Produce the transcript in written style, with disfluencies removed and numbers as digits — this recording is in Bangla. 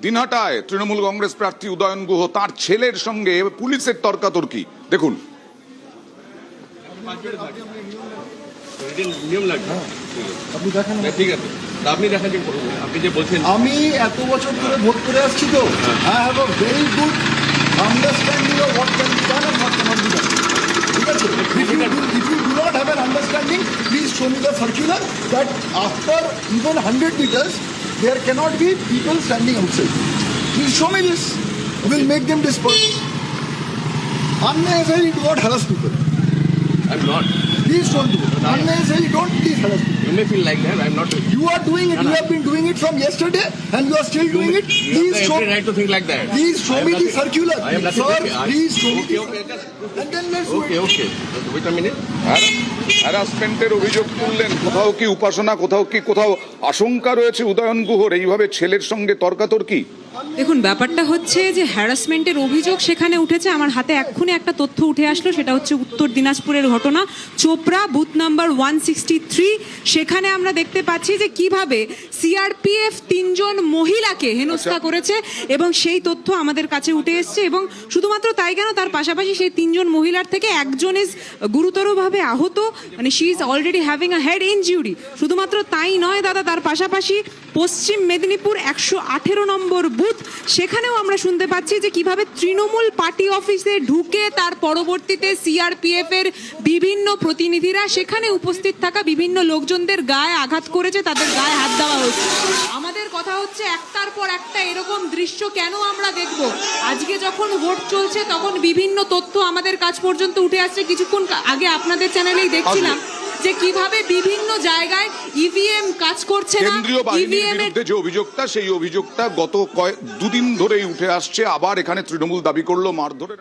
দিনহাটায় তৃণমূল কংগ্রেস প্রার্থী উদয়ন গুহ তার ছেলের সঙ্গে পুলিশের তর্কাতর্কি দেখুন। আমি এত বছর ধরে ভোট করে আসছি তো I have a very good understanding of what can be done and what cannot be done. ঠিক আছে, if you do not have an understanding, please show me the circular that after even 100 meters there cannot be people standing outside. Please show me this. We'll make them disperse. Unnecessarily do not harass people. I'm not. Please don't do it. Unnecessarily don't please harass people. You may feel like that. I'm not. You are doing it. You have been doing it from yesterday, and you are still doing it. You Please have show. every right to think like that. Please show me the circular. I am nothing. Sir, please show me the Okay. and then let's do Okay. it. Okay. Wait a minute. হ্যারাসমেন্টের অভিযোগ তুললেন, কোথাও কি উপাসনা, কোথাও আশঙ্কা রয়েছে উদয়ন গুহর এইভাবে ছেলের সঙ্গে তর্কাতর্কি? দেখুন, ব্যাপারটা হচ্ছে যে হ্যারাসমেন্টের অভিযোগ সেখানে উঠেছে। আমার হাতে এক্ষুনি একটা তথ্য উঠে আসলো, সেটা হচ্ছে উত্তর দিনাজপুরের ঘটনা, চোপড়া বুথ নাম্বার 163। সেখানে আমরা দেখতে পাচ্ছি যে কিভাবে সিআরপিএফ 3 জন মহিলাকে হেনস্থা করেছে এবং সেই তথ্য আমাদের কাছে উঠে এসছে। এবং শুধুমাত্র তাই কেন, তার পাশাপাশি সেই 3 জন মহিলার থেকে একজন ইজ গুরুতরভাবে আহত, মানে she is already having a head injury. শুধুমাত্র তাই নয় দাদা, তার পাশাপাশি পশ্চিম মেদিনীপুর 118 নম্বর বুথ, সেখানেও আমরা শুনতে পাচ্ছি যে কিভাবে তৃণমূল পার্টি অফিসে ঢুকে তার পরবর্তীতে সিআরপিএফ এর বিভিন্ন প্রতিনিধিরা সেখানে উপস্থিত থাকা বিভিন্ন লোকজনদের গায়ে আঘাত করেছে, তাদের গায়ে হাত দেওয়া হচ্ছে। আমাদের কথা হচ্ছে একটার পর একটা এরকম দৃশ্য কেন আমরা দেখব? আজকে যখন ভোট চলছে তখন বিভিন্ন তথ্য আমাদের কাছ পর্যন্ত উঠে আসছে। কিছুক্ষণ আগে আপনাদের চ্যানেলেই দেখছিলাম যে কিভাবে বিভিন্ন জায়গায় ইভিএম কাজ করছে না। কেন্দ্রীয় বাহিনীর বিরুদ্ধে যে অভিযোগটা, সেই অভিযোগটা গত দুদিন ধরেই উঠে আসছে। আবার এখানে তৃণমূল দাবি করলো মারধরের